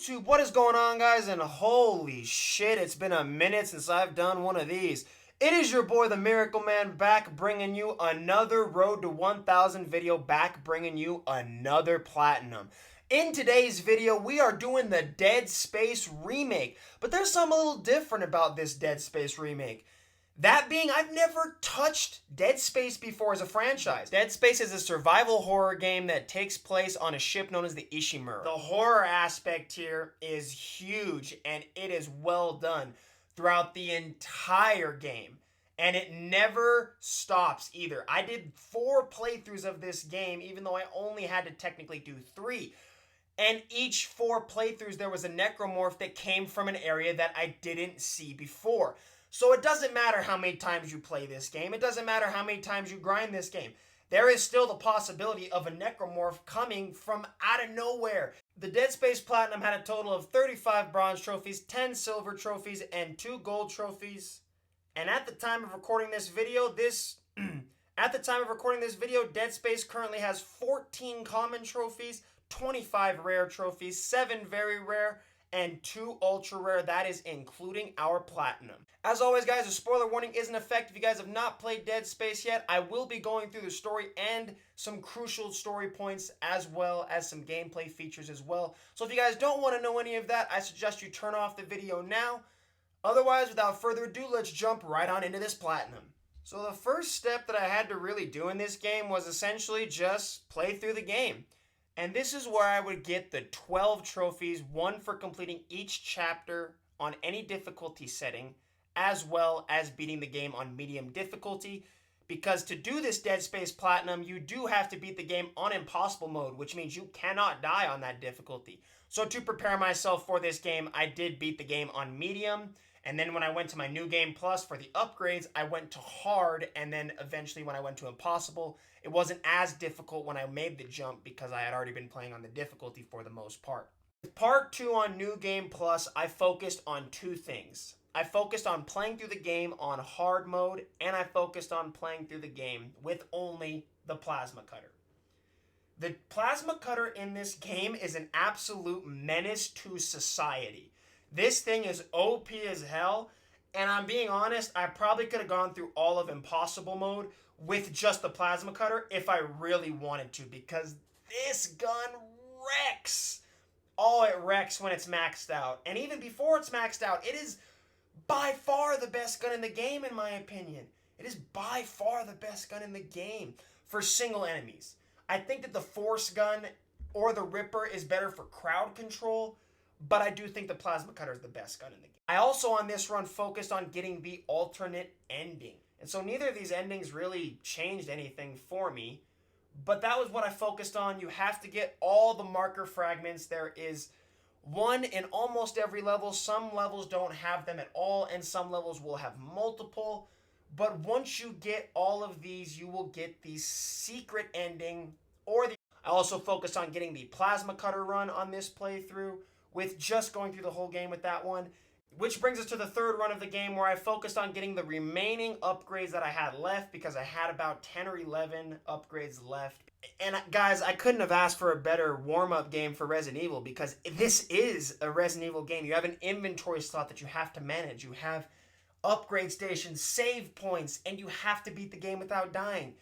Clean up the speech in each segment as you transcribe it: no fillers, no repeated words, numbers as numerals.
YouTube, what is going on, guys? And holy shit, it's been a minute since I've done one of these. It is your boy, the Miracle Man, back bringing you another Road to 1000 video, back bringing you another Platinum. In today's video, we are doing the Dead Space remake, but there's something a little different about this Dead Space remake. That being, I've never touched Dead Space before as a franchise. Dead Space is a survival horror game that takes place on a ship known as the Ishimura. The horror aspect here is huge, and it is well done throughout the entire game. And it never stops either. I did 4 playthroughs of this game, even though I only had to technically do 3. And each 4 playthroughs, there was a necromorph that came from an area that I didn't see before. So it doesn't matter how many times you play this game. It doesn't matter how many times you grind this game. There is still the possibility of a necromorph coming from out of nowhere. The Dead Space Platinum had a total of 35 bronze trophies, 10 silver trophies, and 2 gold trophies. And at the time of recording this video, Dead Space currently has 14 common trophies, 25 rare trophies, 7 very rare, and 2 ultra rare. That is including our platinum. As always, guys, a spoiler warning is in effect. If you guys have not played Dead Space yet, I will be going through the story and some crucial story points, as well as some gameplay features as well. So if you guys don't want to know any of that, I suggest you turn off the video now. Otherwise, without further ado, let's jump right on into this platinum. So the first step that I had to really do in this game was essentially just play through the game. And this is where I would get the 12 trophies, 1 for completing each chapter on any difficulty setting, as well as beating the game on medium difficulty. Because to do this Dead Space Platinum, you do have to beat the game on impossible mode, which means you cannot die on that difficulty. So to prepare myself for this game, I did beat the game on medium. And then when I went to my New Game Plus for the upgrades, I went to hard, and then eventually when I went to impossible, it wasn't as difficult when I made the jump because I had already been playing on the difficulty for the most part. With part 2 on New Game Plus, I focused on 2 things. I focused on playing through the game on hard mode, and I focused on playing through the game with only the plasma cutter. The plasma cutter in this game is an absolute menace to society. This thing is OP as hell, and I'm being honest, I probably could have gone through all of impossible mode with just the plasma cutter if I really wanted to, because this gun wrecks. Oh, it wrecks when it's maxed out. And even before it's maxed out, it is by far the best gun in the game, in my opinion. It is by far the best gun in the game for single enemies. I think that the Force gun or the Ripper is better for crowd control, but I do think the plasma cutter is the best gun in the game. I also on this run focused on getting the alternate ending. And so neither of these endings really changed anything for me, but that was what I focused on. You have to get all the marker fragments. There is 1 in almost every level. Some levels don't have them at all, and some levels will have multiple. But once you get all of these, you will get the secret ending. I also focused on getting the plasma cutter run on this playthrough, with just going through the whole game with that one. Which brings us to the 3rd run of the game, where I focused on getting the remaining upgrades that I had left, because I had about 10 or 11 upgrades left. And guys, I couldn't have asked for a better warm-up game for Resident Evil, because this is a Resident Evil game. You have an inventory slot that you have to manage. You have upgrade stations, save points, and you have to beat the game without dying.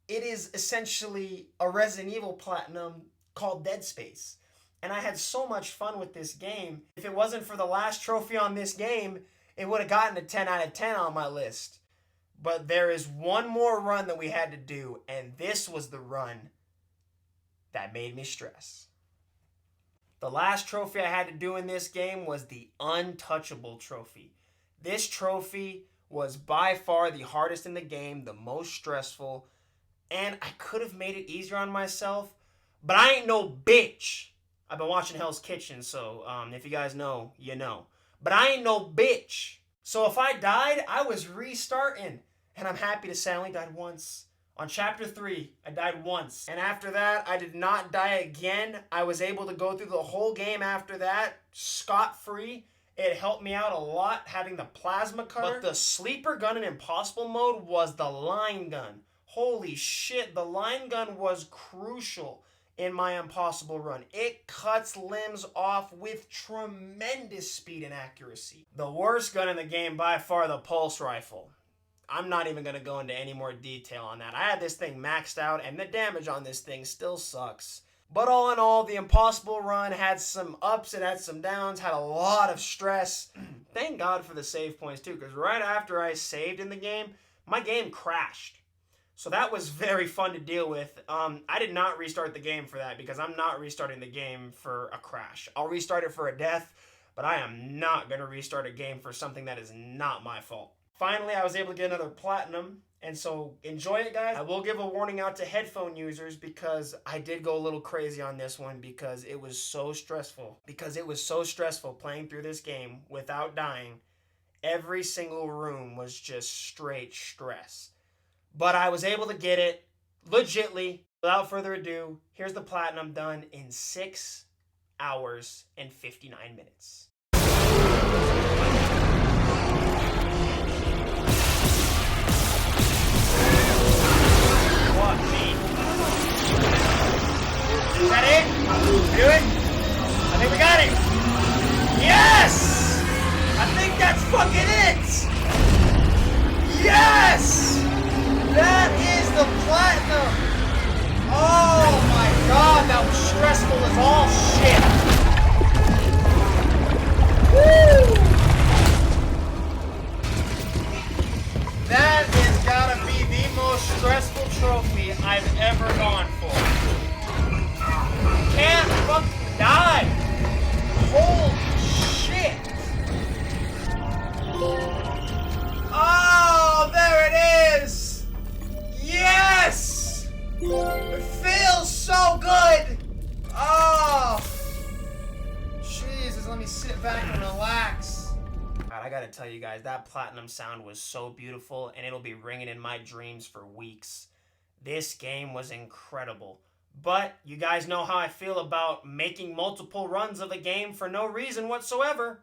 It is essentially a Resident Evil Platinum called Dead Space. And I had so much fun with this game. If it wasn't for the last trophy on this game, it would have gotten a 10 out of 10 on my list. But there is one more run that we had to do, and this was the run that made me stress. The last trophy I had to do in this game was the Untouchable trophy. This trophy was by far the hardest in the game, the most stressful, and I could have made it easier on myself, but I ain't no bitch. I've been watching Hell's Kitchen, so if you guys know, you know. But I ain't no bitch. So if I died, I was restarting. And I'm happy to say I only died once. On Chapter 3, I died once. And after that, I did not die again. I was able to go through the whole game after that, scot-free. It helped me out a lot having the plasma cutter. But the sleeper gun in impossible mode was the line gun. Holy shit, the line gun was crucial in my impossible run. It cuts limbs off with tremendous speed and accuracy. The worst gun in the game by far, the pulse rifle. I'm not even going to go into any more detail on that. I had this thing maxed out, and the damage on this thing still sucks. But all in all, the impossible run had some ups, it had some downs, had a lot of stress. Thank God for the save points too, because right after I saved in the game, my game crashed. So that was very fun to deal with. I did not restart the game for that, because I'm not restarting the game for a crash. I'll restart it for a death, but I am not going to restart a game for something that is not my fault. Finally, I was able to get another platinum, and so enjoy it, guys. I will give a warning out to headphone users, because I did go a little crazy on this one, because it was so stressful. Playing through this game without dying. Every single room was just straight stress. But I was able to get it legitly. Without further ado, here's the platinum done in 6 hours and 59 minutes. What, me? Is that it? Do it? I think we got it. Yes! I think that's fucking it! Yes! That is the platinum! Oh my god, that was stressful as all shit! Woo! That has gotta be the most stressful trophy I've ever gone for. Can't fucking die! Holy shit! Oh, there it is! Yes! It feels so good! Oh! Jesus, let me sit back and relax. God, I gotta tell you guys, that platinum sound was so beautiful, and it'll be ringing in my dreams for weeks. This game was incredible. But you guys know how I feel about making multiple runs of a game for no reason whatsoever.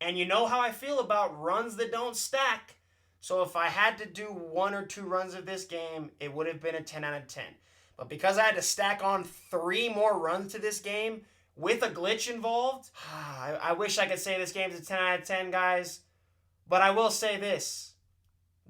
And you know how I feel about runs that don't stack. So if I had to do 1 or 2 runs of this game, it would have been a 10 out of 10. But because I had to stack on 3 more runs to this game with a glitch involved, I wish I could say this game's a 10 out of 10, guys. But I will say this.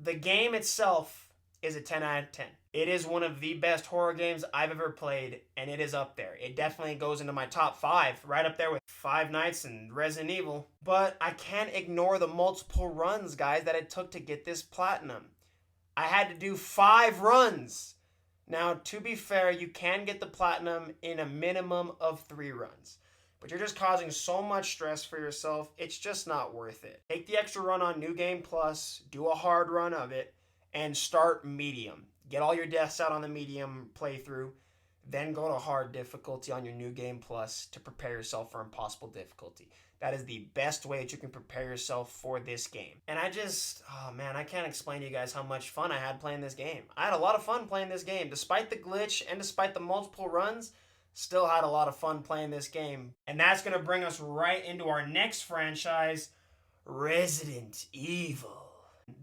The game itself is a 10 out of 10. It is one of the best horror games I've ever played, and it is up there. It definitely goes into my top 5, right up there with Five Nights and Resident Evil. But I can't ignore the multiple runs, guys, that it took to get this platinum. I had to do 5 runs. Now, to be fair, you can get the platinum in a minimum of 3 runs. But you're just causing so much stress for yourself, it's just not worth it. Take the extra run on New Game Plus, do a hard run of it, and start medium. Get all your deaths out on the medium playthrough, then go to hard difficulty on your New Game Plus to prepare yourself for impossible difficulty. That is the best way that you can prepare yourself for this game. And oh man, I can't explain to you guys how much fun I had playing this game. I had a lot of fun playing this game. Despite the glitch and despite the multiple runs, still had a lot of fun playing this game. And that's going to bring us right into our next franchise, Resident Evil.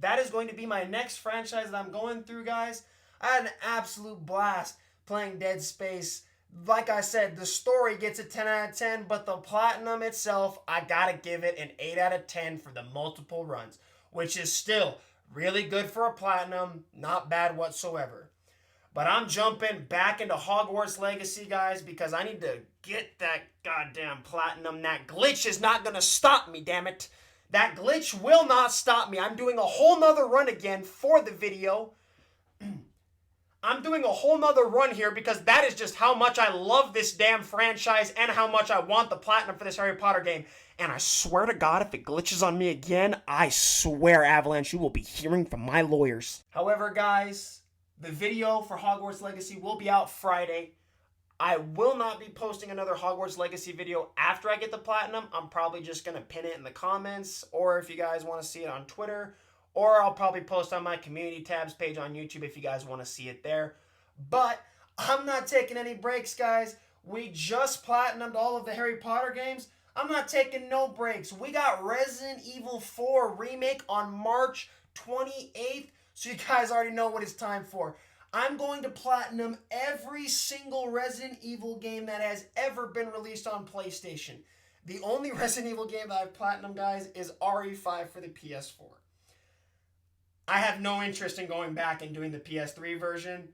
That is going to be my next franchise that I'm going through, guys. I had an absolute blast playing Dead Space. Like I said, the story gets a 10 out of 10, but the platinum itself, I gotta give it an 8 out of 10 for the multiple runs, which is still really good for a platinum, not bad whatsoever. But I'm jumping back into Hogwarts Legacy, guys, because I need to get that goddamn platinum. That glitch is not gonna stop me, damn it. That glitch will not stop me. I'm doing a whole nother run again for the video. I'm doing a whole nother run here because that is just how much I love this damn franchise and how much I want the platinum for this Harry Potter game. And I swear to God, if it glitches on me again, I swear, Avalanche, you will be hearing from my lawyers. However, guys, the video for Hogwarts Legacy will be out Friday. I will not be posting another Hogwarts Legacy video after I get the platinum. I'm probably just going to pin it in the comments, or if you guys want to see it on Twitter, or I'll probably post on my community tabs page on YouTube if you guys want to see it there. But I'm not taking any breaks, guys. We just platinumed all of the Harry Potter games. I'm not taking no breaks. We got Resident Evil 4 Remake on March 28th, so you guys already know what it's time for. I'm going to platinum every single Resident Evil game that has ever been released on PlayStation. The only Resident Evil game that I've platinum, guys, is RE5 for the PS4. I have no interest in going back and doing the PS3 version,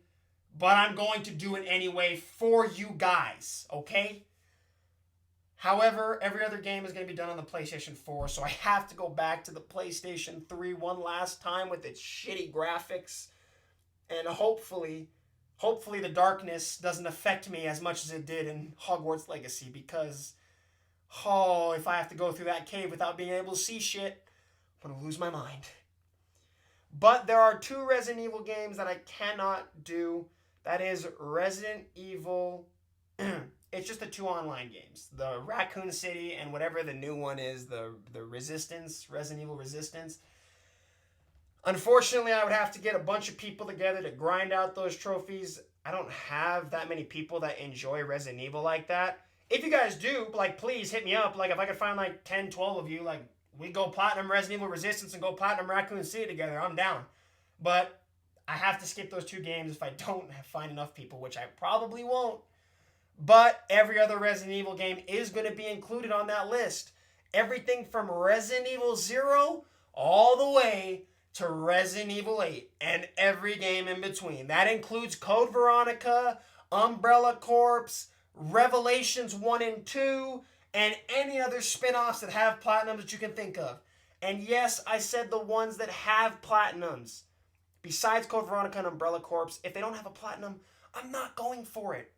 but I'm going to do it anyway for you guys, okay? However, every other game is going to be done on the PlayStation 4, so I have to go back to the PlayStation 3 one last time with its shitty graphics. And hopefully the darkness doesn't affect me as much as it did in Hogwarts Legacy, because, oh, if I have to go through that cave without being able to see shit, I'm going to lose my mind. But there are 2 Resident Evil games that I cannot do. That is Resident Evil. It's just the 2 online games. The Raccoon City and whatever the new one is, the Resistance, Resident Evil Resistance. Unfortunately, I would have to get a bunch of people together to grind out those trophies. I don't have that many people that enjoy Resident Evil like that. If you guys do, like, please hit me up. Like, if I could find like 10, 12 of you, like, we go platinum Resident Evil Resistance and go platinum Raccoon City together, I'm down. But I have to skip those 2 games if I don't find enough people, which I probably won't. But every other Resident Evil game is going to be included on that list. Everything from Resident Evil 0 all the way to Resident Evil 8 and every game in between. That includes Code Veronica, Umbrella Corps, Revelations 1 and 2, and any other spin-offs that have platinums that you can think of. And yes, I said the ones that have platinums. Besides Code Veronica and Umbrella Corps, if they don't have a platinum, I'm not going for it.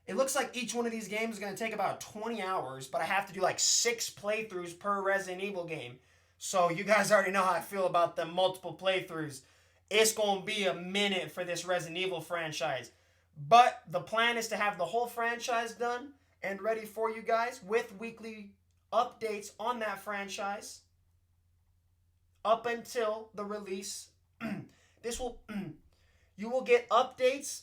It looks like each one of these games is going to take about 20 hours, but I have to do like 6 playthroughs per Resident Evil game. So you guys already know how I feel about the multiple playthroughs. It's going to be a minute for this Resident Evil franchise. But the plan is to have the whole franchise done and ready for you guys with weekly updates on that franchise up until the release. You will get updates.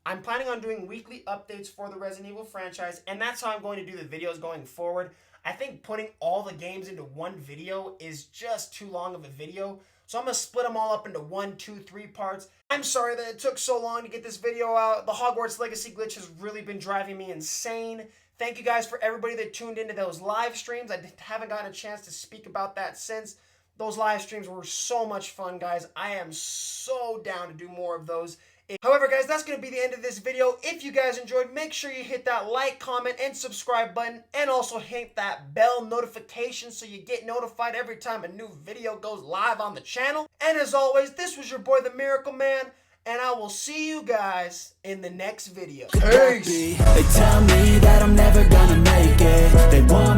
I'm planning on doing weekly updates for the Resident Evil franchise, and that's how I'm going to do the videos going forward. I think putting all the games into one video is just too long of a video, so I'm going to split them all up into 1, 2, 3 parts. I'm sorry that it took so long to get this video out. The Hogwarts Legacy glitch has really been driving me insane. Thank you guys for everybody that tuned into those live streams. I haven't gotten a chance to speak about that since. Those live streams were so much fun, guys. I am so down to do more of those. However, guys, that's going to be the end of this video. If you guys enjoyed, make sure you hit that like, comment, and subscribe button. And also hit that bell notification so you get notified every time a new video goes live on the channel. And as always, this was your boy, the Miracle Man. And I will see you guys in the next video. Peace! They tell me that I'm never gonna make it. They want